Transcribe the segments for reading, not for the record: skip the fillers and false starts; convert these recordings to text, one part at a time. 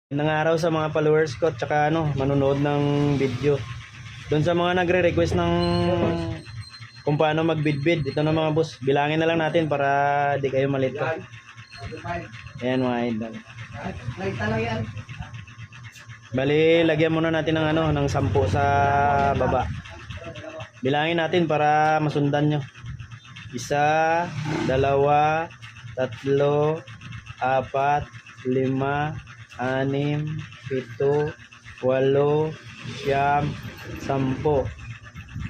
Nangaraw sa mga followers ko tsaka manonood ng video. Doon sa mga nagre-request ng kung paano magbidbid, ito na mga boss, bilangin na lang natin para di kayo malito. Ayan mga idol. Bali, lagyan muna natin ng ng 10 sa baba. Bilangin natin para masundan nyo. 1, 2, 3, 4, 5, 6, 7, 8, 9, 10.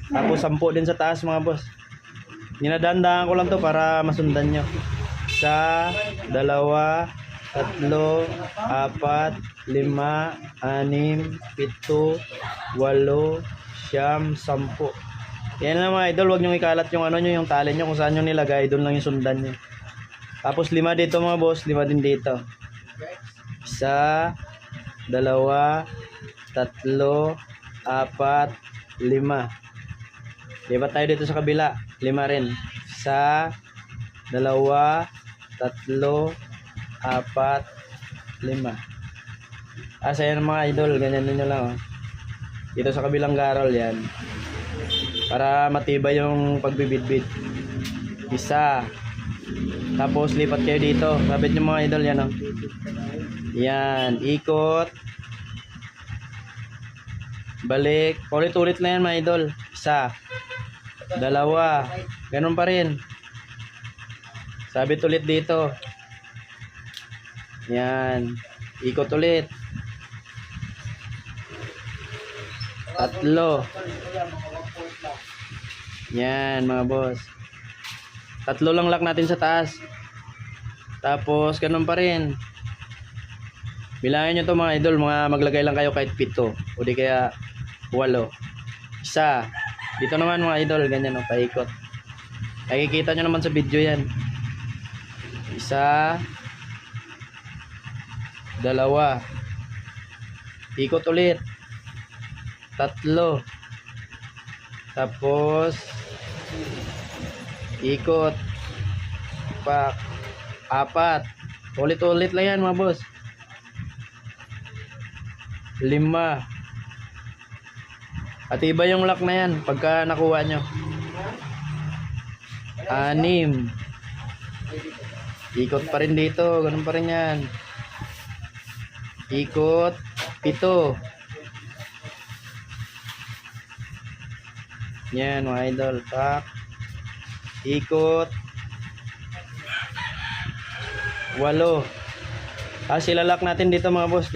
Tapos 10 din sa taas mga boss. Dinadandaan ko lang to para masundan nyo. 1, 2, 3, 4, 5, 6, 7, 8, 9, 10. Yan lang mga idol, huwag nyo ikalat yung yung tali nyo kung saan nyo nilagay, doon lang yung sundan nyo. Tapos 5 dito mga boss, 5 din dito. 1, 2, 3, 4, 5. Lipat tayo dito sa kabila, 5 rin. 1, 2, 3, 4, 5. Yan mga idol, ganyan nyo lang. Dito sa kabilang garol yan. Para matibay yung pagbibidbid. 1. Tapos lipat kayo dito. Mabit yung mga idol yan. Yan, ikot. Balik. Ulit-ulit na yan mga idol. 1, 2. Ganun pa rin. Sabit ulit dito. Yan. Ikot ulit. 3. Yan mga boss. 3 lang lock natin sa taas. Tapos ganun pa rin. Bilangin nyo to mga idol. Maglagay lang kayo kahit 7 o di kaya 8. 1. Dito naman mga idol. Ganyan paikot. Nakikita nyo naman sa video yan. 1, 2. Ikot ulit. 3. Tapos ikot. 4. Ulit-ulit lang yan mga boss. 5. At iba yung lock na yan pagka nakuha nyo. 6. Ikot pa rin dito. Ganun pa rin yan. Ikot. 7. Yan mga idol. Pak. Ikot. 8. Ilalak natin dito mga boss.